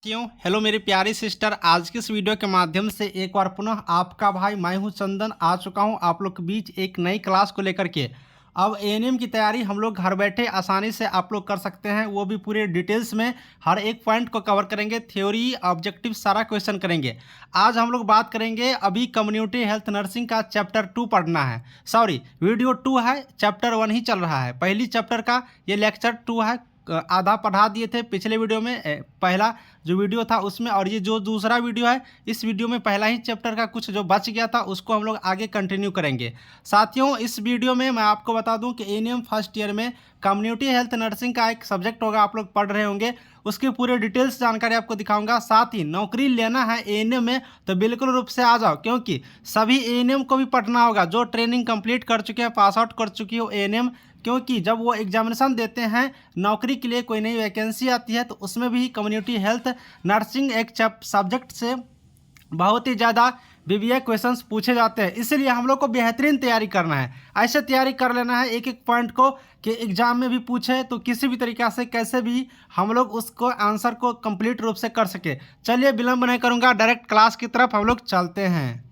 Hello मेरी प्यारी sister, आज की इस वीडियो के माध्यम से एक बार पुनः आपका भाई मैं हूं चंदन आ चुका हूं आप लोग के बीच एक नई क्लास को लेकर के। अब एएनएम की तैयारी हम लोग घर बैठे आसानी से आप लोग कर सकते हैं, वो भी पूरे डिटेल्स में हर एक पॉइंट को कवर करेंगे। थ्योरी ऑब्जेक्टिव सारा क्वेश्चन करेंगे। आज हम लोग बात करेंगे, अभी कम्युनिटी हेल्थ नर्सिंग का चैप्टर 2 पढ़ना है। सॉरी, वीडियो 2 है, चैप्टर 1 ही चल रहा है। पहली चैप्टर का ये लेक्चर 2 है, आधा पढ़ा दिए थे पिछले वीडियो में। पहला जो वीडियो था उसमें, और ये जो दूसरा वीडियो है इस वीडियो में पहला ही चैप्टर का कुछ जो बच गया था उसको हम लोग आगे कंटिन्यू करेंगे। साथियों, इस वीडियो में मैं आपको बता दूं कि एएनएम फर्स्ट ईयर में कम्युनिटी हेल्थ नर्सिंग का एक सब्जेक्ट होगा, आप लोग पढ़ रहे होंगे, उसकी पूरे डिटेल्स जानकारी आपको दिखाऊंगा। साथ ही नौकरी लेना है एएनएम में तो बिल्कुल रूप से आ जाओ, क्योंकि सभी एएनएम को भी पढ़ना होगा जो ट्रेनिंग कंप्लीट कर चुके हैं, पास आउट कर चुकी हो एएनएम। क्योंकि जब वो एग्जामिनेशन देते हैं, नौकरी के लिए कोई नई वैकेंसी आती है, तो उसमें भी कम्युनिटी हेल्थ नर्सिंग एक सब्जेक्ट से बहुत ही ज़्यादा बीबीए क्वेश्चंस पूछे जाते हैं। इसलिए हम लोग को बेहतरीन तैयारी करना है, ऐसे तैयारी कर लेना है एक एक पॉइंट को कि एग्जाम में भी पूछे तो किसी भी तरीक़ा से कैसे भी हम लोग उसको आंसर को कंप्लीट रूप से कर सके। चलिए विलंब नहीं करूँगा, डायरेक्ट क्लास की तरफ हम लोग चलते हैं।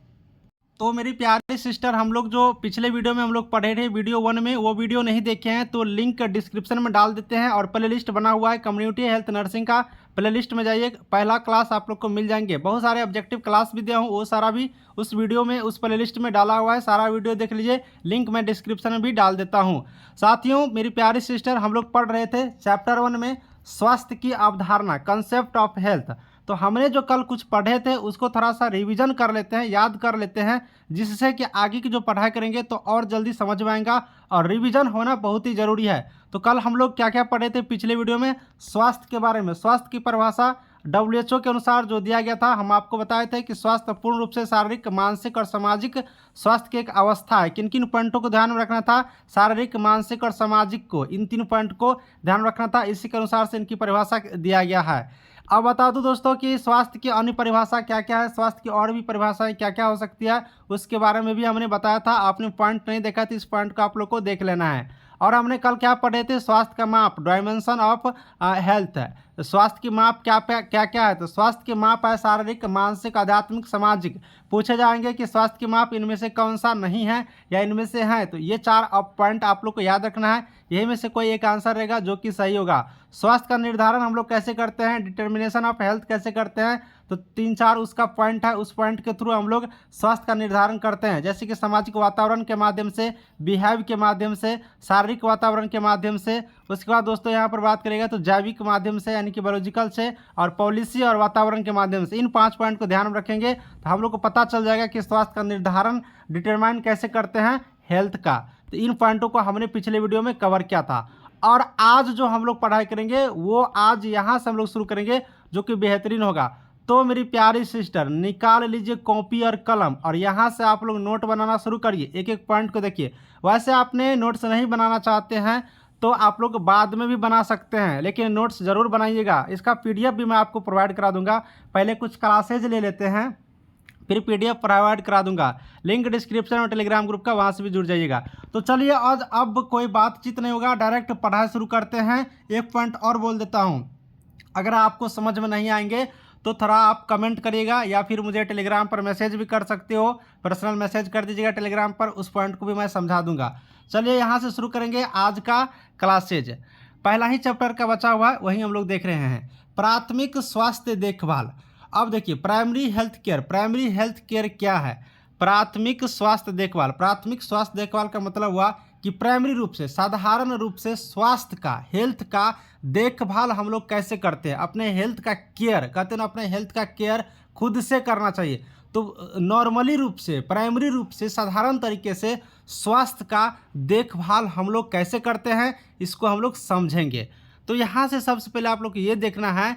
तो मेरी प्यारी सिस्टर, हम लोग जो पिछले वीडियो में हम लोग पढ़े थे वीडियो 1 में, वो वीडियो नहीं देखे हैं तो लिंक डिस्क्रिप्शन में डाल देते हैं, और प्ले लिस्ट बना हुआ है कम्युनिटी हेल्थ नर्सिंग का। प्ले लिस्ट में जाइए, पहला क्लास आप लोग को मिल जाएंगे। बहुत सारे ऑब्जेक्टिव क्लास भी दिया हूँ, वो सारा भी उस वीडियो में उस प्ले लिस्ट में डाला हुआ है। सारा वीडियो देख लीजिए, लिंक मैं डिस्क्रिप्शन में भी डाल देता हूँ। साथियों, मेरी प्यारी सिस्टर, हम लोग पढ़ रहे थे चैप्टर 1 में स्वास्थ्य की अवधारणा, कंसेप्ट ऑफ हेल्थ। तो हमने जो कल कुछ पढ़े थे उसको थोड़ा सा रिवीजन कर लेते हैं, याद कर लेते हैं, जिससे कि आगे की जो पढ़ाई करेंगे तो और जल्दी समझ में आएगा, और रिवीजन होना बहुत ही ज़रूरी है। तो कल हम लोग क्या क्या पढ़े थे पिछले वीडियो में? स्वास्थ्य के बारे में, स्वास्थ्य की परिभाषा WHO के अनुसार जो दिया गया था, हम आपको बताए थे कि स्वास्थ्य पूर्ण रूप से शारीरिक, मानसिक और सामाजिक स्वास्थ्य की एक अवस्था है। किन किन पॉइंटों को ध्यान में रखना था? शारीरिक, मानसिक और सामाजिक को, इन 3 पॉइंट को ध्यान रखना था। इसी के अनुसार से इनकी परिभाषा दिया गया है। अब बता दूं दोस्तों कि स्वास्थ्य की अन्य परिभाषा क्या क्या है, स्वास्थ्य की और भी परिभाषाएं क्या क्या हो सकती है, उसके बारे में भी हमने बताया था। आपने पॉइंट नहीं देखा तो इस पॉइंट को आप लोग को देख लेना है। और हमने कल क्या पढ़े थे? स्वास्थ्य का माप, डायमेंशन ऑफ हेल्थ है। तो स्वास्थ्य की माप क्या क्या है? तो स्वास्थ्य की माप है शारीरिक, मानसिक, आध्यात्मिक, सामाजिक। पूछे जाएंगे कि स्वास्थ्य की माप इनमें से कौन सा नहीं है या इनमें से है, तो ये 4 पॉइंट आप लोग को याद रखना है। यही में से कोई एक आंसर रहेगा जो कि सही होगा। स्वास्थ्य का निर्धारण हम लोग कैसे करते हैं, डिटर्मिनेशन ऑफ हेल्थ कैसे करते हैं, तो 3-4 उसका पॉइंट है, उस पॉइंट के थ्रू हम लोग स्वास्थ्य का निर्धारण करते हैं। जैसे कि सामाजिक वातावरण के माध्यम से, बिहेव के माध्यम से, शारीरिक वातावरण के माध्यम से, उसके बाद दोस्तों यहाँ पर बात करेगा तो जैविक माध्यम से यानी कि बायोलॉजिकल से, और पॉलिसी और वातावरण के माध्यम से। इन 5 पॉइंट को ध्यान में रखेंगे तो हम लोग को पता चल जाएगा कि स्वास्थ्य का निर्धारण डिटरमाइन कैसे करते हैं हेल्थ का। तो इन पॉइंटों को हमने पिछले वीडियो में कवर किया था। और आज जो हम लोग पढ़ाई करेंगे वो आज यहाँ से हम लोग शुरू करेंगे, जो कि बेहतरीन होगा। तो मेरी प्यारी सिस्टर, निकाल लीजिए कॉपी और कलम, और यहाँ से आप लोग नोट बनाना शुरू करिए। एक एक पॉइंट को देखिए। वैसे आपने नोट्स नहीं बनाना चाहते हैं तो आप लोग बाद में भी बना सकते हैं, लेकिन नोट्स ज़रूर बनाइएगा। इसका PDF भी मैं आपको प्रोवाइड करा दूंगा। पहले कुछ क्लासेज ले लेते हैं, फिर PDF प्रोवाइड करा दूंगा। लिंक डिस्क्रिप्शन में टेलीग्राम ग्रुप का, वहाँ से भी जुड़ जाइएगा। तो चलिए, आज अब कोई बातचीत नहीं होगा, डायरेक्ट पढ़ाई शुरू करते हैं। एक पॉइंट और बोल देता हूँ, अगर आपको समझ में नहीं आएंगे तो थोड़ा आप कमेंट करिएगा, या फिर मुझे टेलीग्राम पर मैसेज भी कर सकते हो, पर्सनल मैसेज कर दीजिएगा टेलीग्राम पर, उस पॉइंट को भी मैं समझा दूंगा। चलिए यहाँ से शुरू करेंगे आज का क्लासेज। पहला ही चैप्टर का बचा हुआ है, वही हम लोग देख रहे हैं, प्राथमिक स्वास्थ्य देखभाल। अब देखिए, primary health care, primary health care क्या है? प्राथमिक स्वास्थ्य देखभाल। प्राथमिक स्वास्थ्य देखभाल का मतलब हुआ कि प्राइमरी रूप से, साधारण रूप से स्वास्थ्य का, हेल्थ का देखभाल हम लोग कैसे करते हैं, अपने हेल्थ का केयर, कहते हैं ना, अपने हेल्थ का केयर खुद से करना चाहिए। तो नॉर्मली रूप से, प्राइमरी रूप से, साधारण तरीके से स्वास्थ्य का देखभाल हम लोग कैसे करते हैं, इसको हम लोग समझेंगे। तो यहाँ से सबसे पहले आप लोग को ये देखना है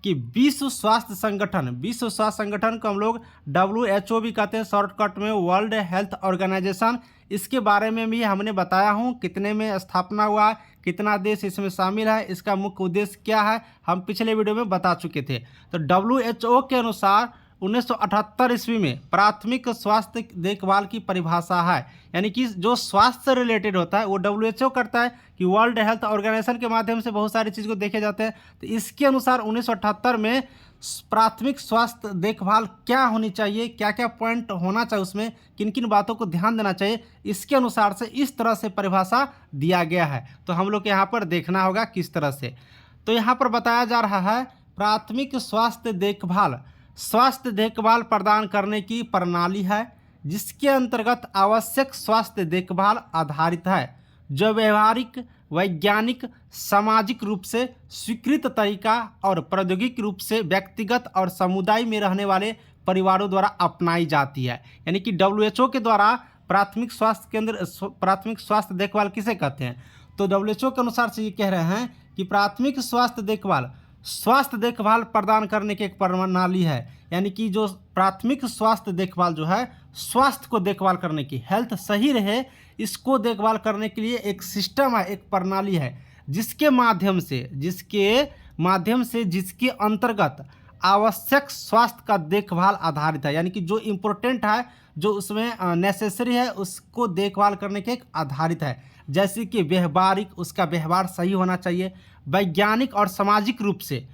कि विश्व स्वास्थ्य संगठन, विश्व स्वास्थ्य संगठन को हम लोग WHO भी कहते हैं शॉर्टकट में, वर्ल्ड हेल्थ ऑर्गेनाइजेशन। इसके बारे में भी हमने बताया हूँ, कितने में स्थापना हुआ, कितना देश इसमें शामिल है, इसका मुख्य उद्देश्य क्या है, हम पिछले वीडियो में बता चुके थे। तो WHO के अनुसार 1978 ईस्वी में प्राथमिक स्वास्थ्य देखभाल की परिभाषा है। यानी कि जो स्वास्थ्य से रिलेटेड होता है वो WHO करता है कि वर्ल्ड हेल्थ ऑर्गेनाइजेशन के माध्यम से बहुत सारी चीज़ को देखे जाते हैं। तो इसके अनुसार 1978 में प्राथमिक स्वास्थ्य देखभाल क्या होनी चाहिए, क्या क्या पॉइंट होना चाहिए, उसमें किन किन बातों को ध्यान देना चाहिए, इसके अनुसार से इस तरह से परिभाषा दिया गया है। तो हम लोग यहाँ पर देखना होगा किस तरह से। तो यहाँ पर बताया जा रहा है प्राथमिक स्वास्थ्य देखभाल प्रदान करने की प्रणाली है जिसके अंतर्गत आवश्यक स्वास्थ्य देखभाल आधारित है जो व्यवहारिक, वैज्ञानिक, सामाजिक रूप से स्वीकृत तरीका और प्रौद्योगिक रूप से व्यक्तिगत और समुदाय में रहने वाले परिवारों द्वारा अपनाई जाती है। यानी कि WHO के द्वारा प्राथमिक स्वास्थ्य देखभाल किसे कहते हैं? तो WHO के अनुसार से ये कह रहे हैं कि प्राथमिक स्वास्थ्य देखभाल प्रदान करने की एक प्रणाली है। यानी कि जो प्राथमिक स्वास्थ्य देखभाल जो है, स्वास्थ्य को देखभाल करने की, हेल्थ सही रहे इसको देखभाल करने के लिए एक सिस्टम है, एक प्रणाली है जिसके माध्यम से जिसके अंतर्गत आवश्यक स्वास्थ्य का देखभाल आधारित है। यानी कि जो इम्पोर्टेंट है, जो उसमें नेसेसरी है, उसको देखभाल करने के एक आधारित है। जैसे कि व्यवहारिक, उसका व्यवहार सही होना चाहिए, वैज्ञानिक और सामाजिक रूप से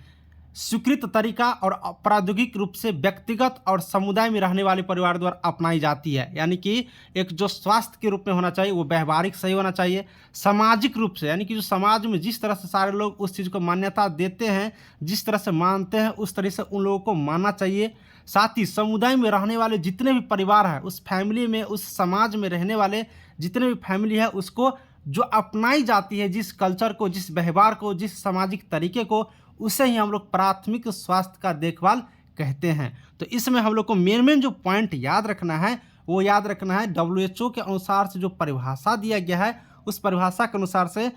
स्वीकृत तरीका और प्रौद्योगिक रूप से व्यक्तिगत और समुदाय में रहने वाले परिवार द्वारा अपनाई जाती है। यानी कि एक जो स्वास्थ्य के रूप में होना चाहिए वो व्यवहारिक सही होना चाहिए, सामाजिक रूप से, यानी कि जो समाज में जिस तरह से सारे लोग उस चीज़ को मान्यता देते हैं, जिस तरह से मानते हैं, उस तरह से उन लोगों को मानना चाहिए। साथ ही समुदाय में रहने वाले जितने भी परिवार हैं, उस फैमिली में, उस समाज में रहने वाले जितने भी फैमिली है, उसको जो अपनाई जाती है, जिस कल्चर को, जिस व्यवहार को, जिस सामाजिक तरीके को, उसे ही हम लोग प्राथमिक स्वास्थ्य का देखभाल कहते हैं। तो इसमें हम लोग को मेन जो पॉइंट याद रखना है वो याद रखना है WHO के अनुसार से जो परिभाषा दिया गया है, उस परिभाषा के अनुसार से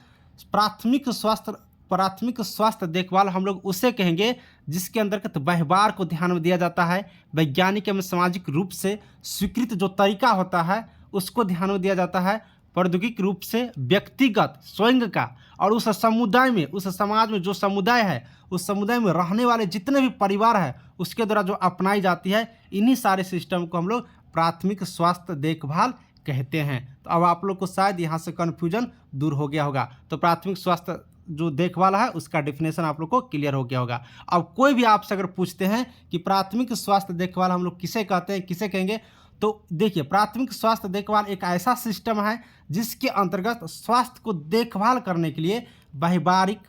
प्राथमिक स्वास्थ्य देखभाल हम लोग उसे कहेंगे जिसके अंतर्गत व्यवहार को ध्यान में दिया जाता है, वैज्ञानिक एवं सामाजिक रूप से स्वीकृत जो तरीका होता है उसको ध्यान में दिया जाता है, प्रौद्योगिक रूप से व्यक्तिगत स्वयं का, और उस समुदाय में, उस समाज में जो समुदाय है, उस समुदाय में रहने वाले जितने भी परिवार है उसके द्वारा जो अपनाई जाती है, इन्हीं सारे सिस्टम को हम लोग प्राथमिक स्वास्थ्य देखभाल कहते हैं। तो अब आप लोग को शायद यहाँ से कन्फ्यूजन दूर हो गया होगा। तो प्राथमिक स्वास्थ्य जो देखभाल है उसका डिफिनेशन आप लोग को क्लियर हो गया होगा। अब कोई भी आपसे अगर पूछते हैं कि प्राथमिक स्वास्थ्य देखभाल हम लोग किसे कहते हैं, किसे कहेंगे, तो देखिए प्राथमिक स्वास्थ्य देखभाल एक ऐसा सिस्टम है जिसके अंतर्गत स्वास्थ्य को देखभाल करने के लिए व्यवहारिक,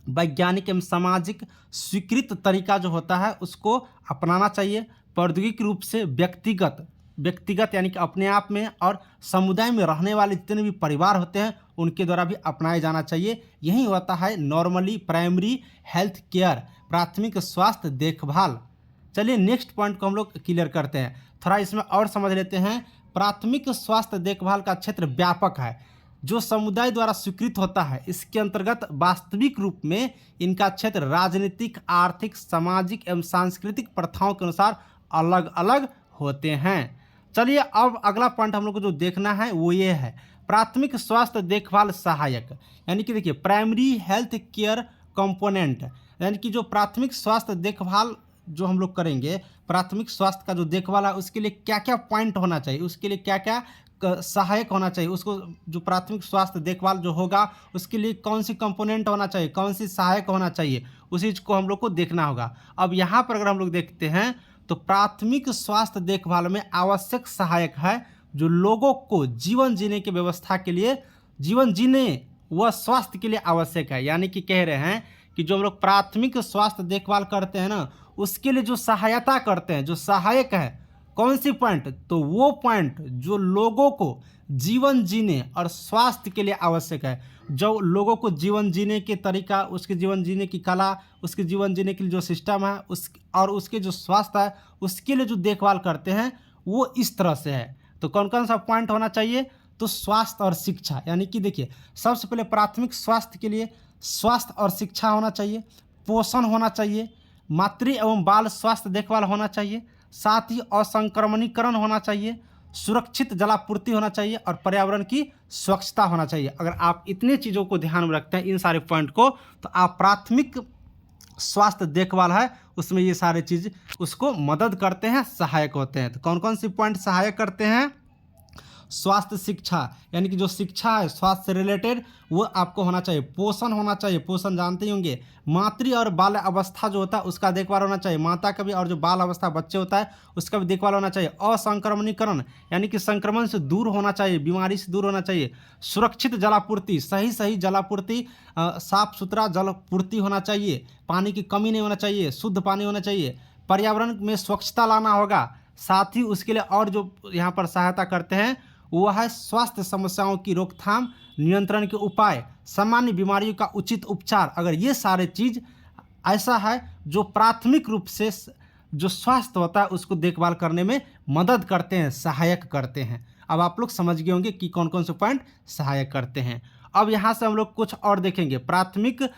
वैज्ञानिक एवं सामाजिक स्वीकृत तरीका जो होता है उसको अपनाना चाहिए, प्रौद्योगिक रूप से व्यक्तिगत यानी कि अपने आप में, और समुदाय में रहने वाले जितने भी परिवार होते हैं उनके द्वारा भी अपनाया जाना चाहिए। यही होता है नॉर्मली प्राइमरी हेल्थ केयर, प्राथमिक स्वास्थ्य देखभाल। चलिए नेक्स्ट पॉइंट को हम लोग क्लियर करते हैं, थोड़ा इसमें और समझ लेते हैं। प्राथमिक स्वास्थ्य देखभाल का क्षेत्र व्यापक है जो समुदाय द्वारा स्वीकृत होता है। इसके अंतर्गत वास्तविक रूप में इनका क्षेत्र राजनीतिक, आर्थिक, सामाजिक एवं सांस्कृतिक प्रथाओं के अनुसार अलग अलग होते हैं। चलिए अब अगला पॉइंट हम लोग को जो देखना है वो ये है प्राथमिक स्वास्थ्य देखभाल सहायक। यानी कि देखिए प्राइमरी हेल्थ केयर कंपोनेंट, यानी कि जो प्राथमिक स्वास्थ्य देखभाल जो हम लोग करेंगे, प्राथमिक स्वास्थ्य का जो देखभाल है उसके लिए क्या क्या पॉइंट होना चाहिए, उसके लिए क्या क्या सहायक होना चाहिए, उसको जो प्राथमिक स्वास्थ्य देखभाल जो होगा उसके लिए कौन सी कंपोनेंट होना चाहिए, कौन सी सहायक होना चाहिए, उस चीज़ को हम लोग को देखना होगा। अब यहाँ पर अगर हम लोग देखते हैं तो प्राथमिक स्वास्थ्य देखभाल में आवश्यक सहायक है जो लोगों को जीवन जीने की व्यवस्था के लिए, जीवन जीने व स्वास्थ्य के लिए आवश्यक है। यानी कि कह रहे हैं कि जो हम लोग प्राथमिक स्वास्थ्य देखभाल करते हैं ना, उसके लिए जो सहायता करते हैं, जो सहायक है, कौन सी पॉइंट, तो वो पॉइंट जो लोगों को जीवन जीने और स्वास्थ्य के लिए आवश्यक है, जो लोगों को जीवन जीने के तरीका, उसके जीवन जीने की कला, उसके जीवन जीने के लिए जो सिस्टम है और उसके जो स्वास्थ्य है उसके लिए जो देखभाल करते हैं वो इस तरह से है। तो कौन कौन सा पॉइंट होना चाहिए, तो स्वास्थ्य और शिक्षा। यानी कि देखिए सबसे पहले प्राथमिक स्वास्थ्य के लिए स्वास्थ्य और शिक्षा होना चाहिए, पोषण होना चाहिए, मातृ एवं बाल स्वास्थ्य देखभाल होना चाहिए, साथ ही असंक्रमणीकरण होना चाहिए, सुरक्षित जलापूर्ति होना चाहिए और पर्यावरण की स्वच्छता होना चाहिए। अगर आप इतने चीज़ों को ध्यान में रखते हैं, इन सारे पॉइंट को, तो आप प्राथमिक स्वास्थ्य देखभाल है उसमें ये सारे चीज़ उसको मदद करते हैं, सहायक होते हैं। तो कौन कौन सी पॉइंट सहायक करते हैं? स्वास्थ्य शिक्षा, यानी कि जो शिक्षा है स्वास्थ्य से रिलेटेड वो आपको होना चाहिए। पोषण होना चाहिए, पोषण जानते ही होंगे। मातृ और बाल अवस्था जो होता है उसका देखभाल होना चाहिए, माता का भी, और जो बाल अवस्था बच्चे होता है उसका भी देखभाल होना चाहिए। असंक्रमणीकरण, यानी कि संक्रमण से दूर होना चाहिए, बीमारी से दूर होना चाहिए। सुरक्षित जलापूर्ति, सही जलापूर्ति, साफ सुथरा जलपूर्ति होना चाहिए, पानी की कमी नहीं होना चाहिए, शुद्ध पानी होना चाहिए। पर्यावरण में स्वच्छता लाना होगा। साथ ही उसके लिए और जो यहाँ पर सहायता करते हैं वो है स्वास्थ्य समस्याओं की रोकथाम, नियंत्रण के उपाय, सामान्य बीमारियों का उचित उपचार। अगर ये सारे चीज़ ऐसा है जो प्राथमिक रूप से जो स्वास्थ्य होता है उसको देखभाल करने में मदद करते हैं, सहायक करते हैं। अब आप लोग समझ गए होंगे कि कौन कौन से पॉइंट सहायक करते हैं। अब यहाँ से हम लोग कुछ और देखेंगे। प्राथमिक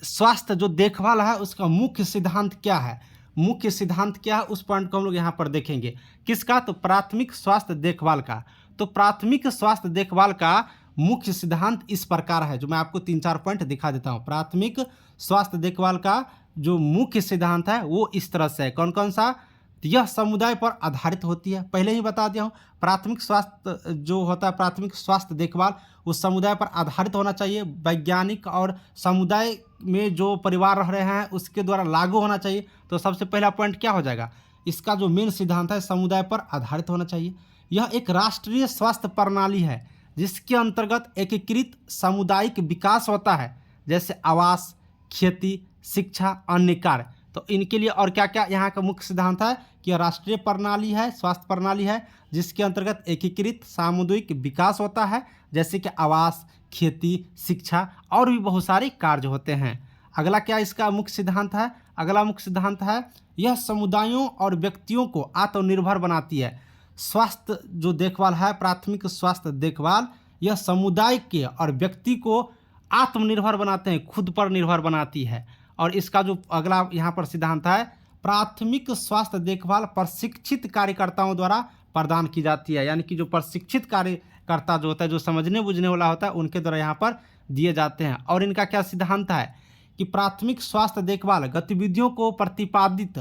स्वास्थ्य जो देखभाल है उसका मुख्य सिद्धांत क्या है, मुख्य सिद्धांत क्या है उस पॉइंट को हम लोग यहाँ पर देखेंगे। किसका? तो प्राथमिक स्वास्थ्य देखभाल का। तो प्राथमिक स्वास्थ्य देखभाल का मुख्य सिद्धांत इस प्रकार है, जो मैं आपको 3-4 पॉइंट दिखा देता हूँ। प्राथमिक स्वास्थ्य देखभाल का जो मुख्य सिद्धांत है वो इस तरह से है। कौन कौन सा? तो यह समुदाय पर आधारित होती है, पहले ही बता दिया हूँ। प्राथमिक स्वास्थ्य जो होता है, प्राथमिक स्वास्थ्य देखभाल वो समुदाय पर आधारित होना चाहिए, वैज्ञानिक और समुदाय में जो परिवार रह रहे हैं उसके द्वारा लागू होना चाहिए। तो सबसे पहला पॉइंट क्या हो जाएगा? इसका जो मेन सिद्धांत है समुदाय पर आधारित होना चाहिए। यह एक राष्ट्रीय स्वास्थ्य प्रणाली है जिसके अंतर्गत एकीकृत सामुदायिक विकास होता है, जैसे आवास, खेती, शिक्षा, अन्य कार्य। तो इनके लिए और क्या क्या यहाँ का मुख्य सिद्धांत है कि राष्ट्रीय प्रणाली है, स्वास्थ्य प्रणाली है जिसके अंतर्गत एकीकृत सामुदायिक विकास होता है, जैसे कि आवास, खेती, शिक्षा और भी बहुत सारे कार्य होते हैं। अगला क्या इसका मुख्य सिद्धांत है? अगला मुख्य सिद्धांत है यह समुदायों और व्यक्तियों को आत्मनिर्भर बनाती है। स्वास्थ्य जो देखभाल है, प्राथमिक स्वास्थ्य देखभाल, यह समुदाय के और व्यक्ति को आत्मनिर्भर बनाते हैं, खुद पर निर्भर बनाती है। और इसका जो अगला यहाँ पर सिद्धांत है, प्राथमिक स्वास्थ्य देखभाल प्रशिक्षित कार्यकर्ताओं द्वारा प्रदान की जाती है, यानी कि जो प्रशिक्षित कार्यकर्ता जो होता है, जो समझने बुझने वाला होता है, उनके द्वारा यहाँ पर दिए जाते हैं। और इनका क्या सिद्धांत है कि प्राथमिक स्वास्थ्य देखभाल गतिविधियों को प्रतिपादित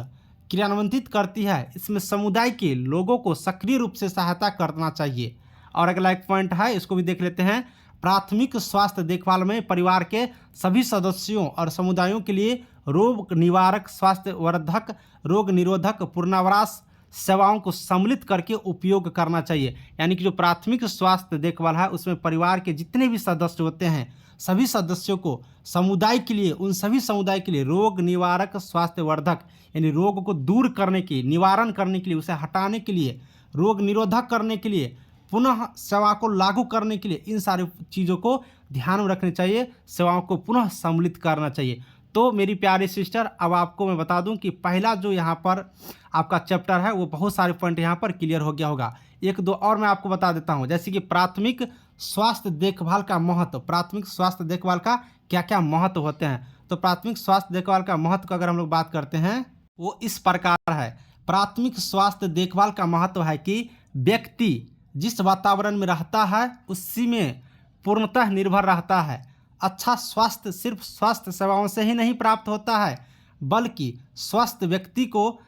क्रियान्वित करती है, इसमें समुदाय के लोगों को सक्रिय रूप से सहायता करना चाहिए। और अगला एक पॉइंट है, इसको भी देख लेते हैं। प्राथमिक स्वास्थ्य देखभाल में परिवार के सभी सदस्यों और समुदायों के लिए रोग निवारक, स्वास्थ्य वर्धक, रोग निरोधक, पुनरावास सेवाओं को सम्मिलित करके उपयोग करना चाहिए। यानी कि जो प्राथमिक स्वास्थ्य देखभाल है उसमें परिवार के जितने भी सदस्य होते हैं सभी सदस्यों को समुदाय के लिए, उन सभी समुदाय के लिए रोग निवारक, स्वास्थ्य वर्धक, यानी रोग को दूर करने के, निवारण करने के लिए, उसे हटाने के लिए, रोग निरोधक करने के लिए, पुनः सेवा को लागू करने के लिए, इन सारी चीज़ों को ध्यान में रखनी चाहिए, सेवाओं को पुनः सम्मिलित करना चाहिए। तो मेरी प्यारी सिस्टर, अब आपको मैं बता दूं कि पहला जो यहाँ पर आपका चैप्टर है वो बहुत सारे पॉइंट यहाँ पर क्लियर हो गया होगा। एक दो और मैं आपको बता देता हूँ, जैसे कि प्राथमिक स्वास्थ्य देखभाल का महत्व, प्राथमिक स्वास्थ्य देखभाल का क्या क्या महत्व होते हैं। तो प्राथमिक स्वास्थ्य देखभाल का महत्व का अगर हम लोग बात करते हैं वो इस प्रकार है। प्राथमिक स्वास्थ्य देखभाल का महत्व है कि व्यक्ति जिस वातावरण में रहता है उसी में पूर्णतः निर्भर रहता है। अच्छा स्वास्थ्य सिर्फ स्वास्थ्य सेवाओं से ही नहीं प्राप्त होता है, बल्कि स्वस्थ व्यक्ति को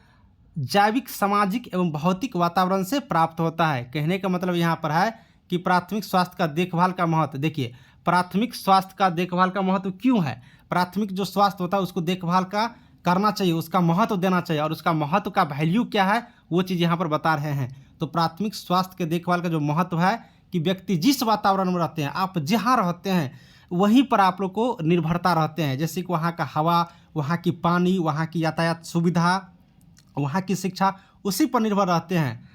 जैविक, सामाजिक एवं भौतिक वातावरण से प्राप्त होता है। कहने का मतलब यहाँ पर है कि प्राथमिक स्वास्थ्य का देखभाल का महत्व, देखिए प्राथमिक स्वास्थ्य का देखभाल का महत्व क्यों है। प्राथमिक जो स्वास्थ्य होता है उसको देखभाल का करना चाहिए, उसका महत्व देना चाहिए, और उसका महत्व का वैल्यू क्या है वो चीज़ यहाँ पर बता रहे हैं। तो प्राथमिक स्वास्थ्य के देखभाल का जो महत्व है कि व्यक्ति जिस वातावरण में रहते हैं, आप जहाँ रहते हैं वहीं पर आप लोग को निर्भरता रहते हैं, जैसे कि वहाँ का हवा, वहाँ की पानी, वहाँ की यातायात सुविधा, वहाँ की शिक्षा, उसी पर निर्भर रहते हैं।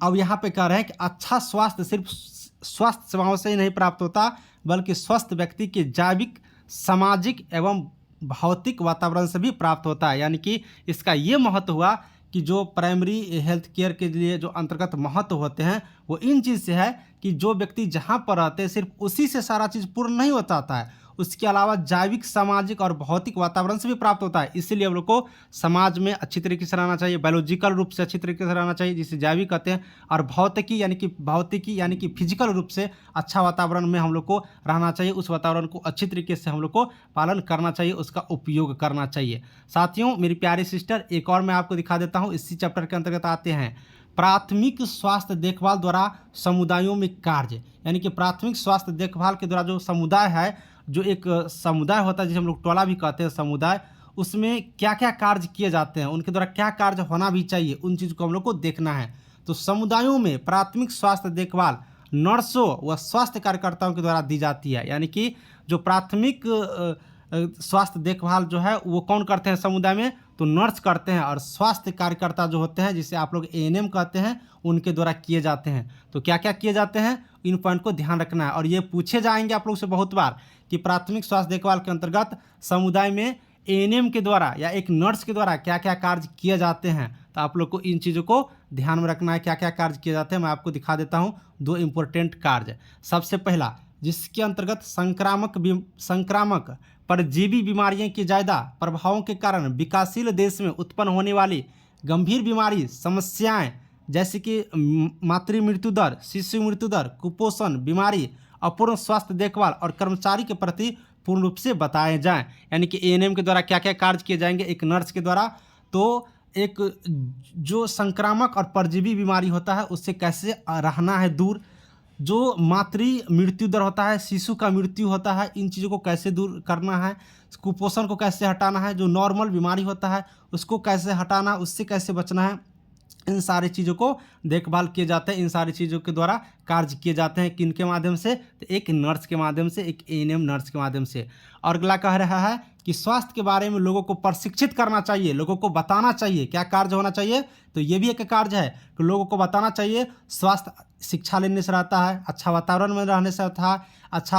अब यहाँ पे कह रहे हैं कि अच्छा स्वास्थ्य सिर्फ स्वास्थ्य सेवाओं से ही नहीं प्राप्त होता, बल्कि स्वस्थ व्यक्ति के जैविक, सामाजिक एवं भौतिक वातावरण से भी प्राप्त होता है। यानी कि इसका ये महत्व हुआ कि जो प्राइमरी हेल्थ केयर के लिए जो अंतर्गत महत्व होते हैं वो इन चीज़ से है कि जो व्यक्ति जहाँ पर रहते हैं सिर्फ उसी से सारा चीज़ पूर्ण नहीं हो जाता है, उसके अलावा जैविक, सामाजिक और भौतिक वातावरण से भी प्राप्त होता है। इसीलिए हम लोग को समाज में अच्छी तरीके से रहना चाहिए, बायोलॉजिकल रूप से अच्छी तरीके से रहना चाहिए जिसे जैविक कहते हैं, और भौतिकी यानी कि फिजिकल रूप से अच्छा वातावरण में हम लोग को रहना चाहिए। उस वातावरण को अच्छी तरीके से हम लोग को पालन करना चाहिए, उसका उपयोग करना चाहिए। साथियों, मेरी प्यारी सिस्टर, एक और मैं आपको दिखा देता हूँ। इसी चैप्टर के अंतर्गत आते हैं प्राथमिक स्वास्थ्य देखभाल द्वारा समुदायों में कार्य। यानी कि प्राथमिक स्वास्थ्य देखभाल के द्वारा जो समुदाय है, जो एक समुदाय होता है जिसे हम लोग टोला भी कहते हैं समुदाय, उसमें क्या क्या कार्य किए जाते हैं, उनके द्वारा क्या कार्य होना भी चाहिए, उन चीज़ को हम लोग को देखना है। तो समुदायों में प्राथमिक स्वास्थ्य देखभाल नर्सों व स्वास्थ्य कार्यकर्ताओं के द्वारा दी जाती है। यानी कि जो प्राथमिक स्वास्थ्य देखभाल जो है वो कौन करते हैं समुदाय में, तो नर्स करते हैं, और स्वास्थ्य कार्यकर्ता जो होते हैं जिसे आप लोग एएनएम कहते हैं, उनके द्वारा किए जाते हैं। तो क्या क्या किए जाते हैं, इन पॉइंट को ध्यान रखना है। और ये पूछे जाएंगे आप लोग से बहुत बार कि प्राथमिक स्वास्थ्य देखभाल के अंतर्गत समुदाय में एएनएम के द्वारा या एक नर्स के द्वारा क्या क्या कार्य किए जाते हैं। तो आप लोग को इन चीज़ों को ध्यान में रखना है, क्या क्या कार्य किए जाते हैं। मैं आपको दिखा देता हूँ 2 इम्पोर्टेंट कार्य। सबसे पहला, जिसके अंतर्गत संक्रामक परजीवी बीमारियों के ज़्यादा प्रभावों के कारण विकासशील देश में उत्पन्न होने वाली गंभीर बीमारी समस्याएं, जैसे कि मातृ मृत्यु दर, शिशु मृत्यु दर, कुपोषण बीमारी, अपूर्ण स्वास्थ्य देखभाल और कर्मचारी के प्रति पूर्ण रूप से बताए जाएं। यानी कि एएनएम के द्वारा क्या क्या कार्य किए जाएंगे एक नर्स के द्वारा। तो एक जो संक्रामक और परजीवी बीमारी होता है उससे कैसे रहना है दूर, जो मातृ मृत्यु दर होता है, शिशु का मृत्यु होता है, इन चीज़ों को कैसे दूर करना है, कुपोषण को कैसे हटाना है, जो नॉर्मल बीमारी होता है उसको कैसे हटाना, उससे कैसे बचना है, इन सारी चीज़ों को देखभाल किए जाते हैं। इन सारी चीज़ों के द्वारा कार्य किए जाते हैं किन के माध्यम से, तो एक नर्स के माध्यम से, एक एएनएम नर्स के माध्यम से। और अगला कह रहा है कि स्वास्थ्य के बारे में लोगों को प्रशिक्षित करना चाहिए, लोगों को बताना चाहिए क्या कार्य होना चाहिए। तो ये भी एक कार्य है कि लोगों को बताना चाहिए। स्वास्थ्य शिक्षा लेने से रहता है, अच्छा वातावरण में रहने से रहता है, अच्छा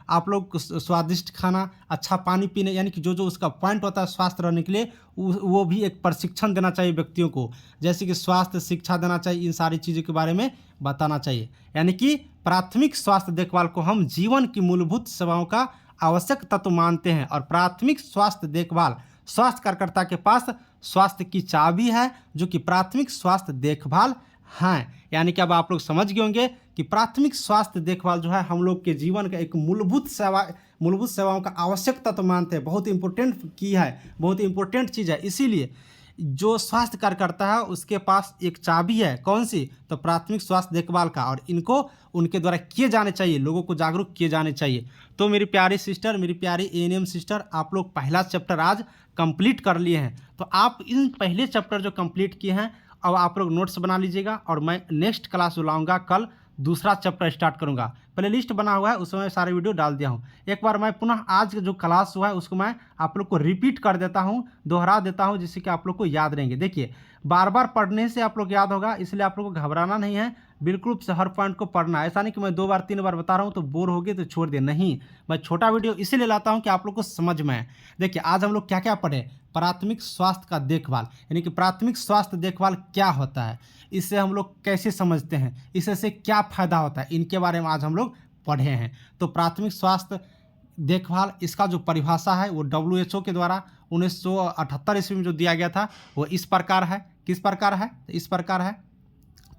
आप लोग स्वादिष्ट खाना, अच्छा पानी पीने, यानी कि जो जो उसका पॉइंट होता है स्वास्थ्य रहने के लिए, वो भी एक प्रशिक्षण देना चाहिए व्यक्तियों को, जैसे कि स्वास्थ्य शिक्षा देना चाहिए। इन सारी चीज़ों के बारे में बताना चाहिए। यानी कि प्राथमिक स्वास्थ्य देखभाल को हम जीवन की मूलभूत सेवाओं का आवश्यक तत्व मानते हैं। और प्राथमिक स्वास्थ्य देखभाल, स्वास्थ्य कार्यकर्ता के पास स्वास्थ्य की चाबी है, जो कि प्राथमिक स्वास्थ्य देखभाल हैं। यानी कि अब आप लोग समझ गए होंगे कि प्राथमिक स्वास्थ्य देखभाल जो है हम लोग के जीवन का एक मूलभूत सेवाओं का आवश्यक तत्व मानते हैं। बहुत इंपॉर्टेंट की है, बहुत इंपॉर्टेंट चीज़ है। इसीलिए जो स्वास्थ्य कार्यकर्ता है उसके पास एक चाबी है, कौन सी, तो प्राथमिक स्वास्थ्य देखभाल का, और इनको उनके द्वारा किए जाने चाहिए, लोगों को जागरूक किए जाने चाहिए। तो मेरी प्यारी सिस्टर, मेरी प्यारी एएनएम सिस्टर, आप लोग पहला चैप्टर आज कंप्लीट कर लिए हैं। तो आप इन पहले चैप्टर जो कंप्लीट किए हैं, अब आप लोग नोट्स बना लीजिएगा, और मैं नेक्स्ट क्लास बुलाऊंगा, कल दूसरा चैप्टर स्टार्ट करूंगा। प्ले लिस्ट बना हुआ है, उसमें सारे वीडियो डाल दिया हूं। एक बार मैं पुनः आज जो क्लास हुआ है उसको मैं आप लोग को रिपीट कर देता हूं, दोहरा देता हूं, जिससे कि आप लोग को याद रहेंगे। देखिए, बार बार पढ़ने से आप लोग याद होगा, इसलिए आप लोग को घबराना नहीं है, बिल्कुल रूप से हर पॉइंट को पढ़ना है। ऐसा नहीं कि मैं 2 बार 3 बार बता रहा हूँ तो बोर हो गए तो छोड़ दे, नहीं। मैं छोटा वीडियो इसीलिए लाता हूँ कि आप लोग को समझ में आए। देखिए, आज हम लोग क्या क्या पढ़े, प्राथमिक स्वास्थ्य का देखभाल, यानी कि प्राथमिक स्वास्थ्य देखभाल क्या होता है, इससे हम लोग कैसे समझते हैं, इससे क्या फ़ायदा होता है, इनके बारे में आज हम लोग पढ़े हैं। तो प्राथमिक स्वास्थ्य देखभाल, इसका जो परिभाषा है वो WHO के द्वारा 1978 ईस्वी में जो दिया गया था वो इस प्रकार है। किस प्रकार है, तो इस प्रकार है,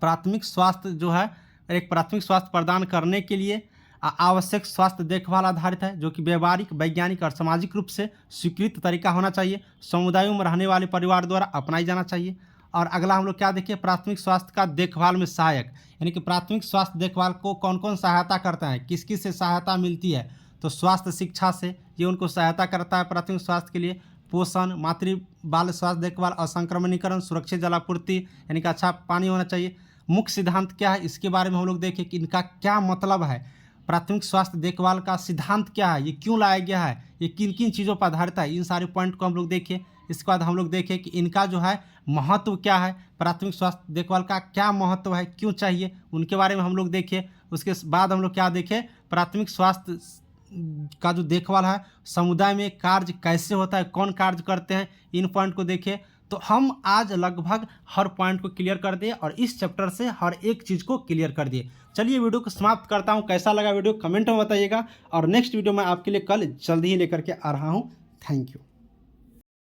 प्राथमिक स्वास्थ्य जो है एक प्राथमिक स्वास्थ्य प्रदान करने के लिए आवश्यक स्वास्थ्य देखभाल आधारित है, जो कि व्यवहारिक, वैज्ञानिक और सामाजिक रूप से स्वीकृत तरीका होना चाहिए, समुदायों में रहने वाले परिवार द्वारा अपनाई जाना चाहिए। और अगला हम लोग क्या देखिए, प्राथमिक स्वास्थ्य का देखभाल में सहायक, यानी कि प्राथमिक स्वास्थ्य देखभाल को कौन कौन सहायता करता है, किस किस से सहायता मिलती है, तो स्वास्थ्य शिक्षा से ये उनको सहायता करता है प्राथमिक स्वास्थ्य के लिए। पोषण, मातृ बाल स्वास्थ्य देखभाल, असंक्रमणीकरण, सुरक्षित जलापूर्ति, यानी कि अच्छा पानी होना चाहिए। मुख्य सिद्धांत क्या है, इसके बारे में हम लोग देखें कि इनका क्या मतलब है, प्राथमिक स्वास्थ्य देखभाल का सिद्धांत क्या है, ये क्यों लाया गया है, ये किन किन चीज़ों पर आधारित है, इन सारे पॉइंट को हम लोग देखें। इसके बाद हम लोग देखें कि इनका जो है महत्व क्या है, प्राथमिक स्वास्थ्य देखभाल का क्या महत्व है, क्यों चाहिए, उनके बारे में हम लोग देखें। उसके बाद हम लोग क्या देखें, प्राथमिक स्वास्थ्य का जो देखभाल है, समुदाय में कार्य कैसे होता है, कौन कार्य करते हैं, इन पॉइंट को देखें। तो हम आज लगभग हर पॉइंट को क्लियर कर दिए और इस चैप्टर से हर एक चीज़ को क्लियर कर दिए। चलिए वीडियो को समाप्त करता हूँ। कैसा लगा वीडियो कमेंट में बताइएगा और नेक्स्ट वीडियो मैं आपके लिए कल जल्दी ही लेकर के आ रहा हूँ। Thank you.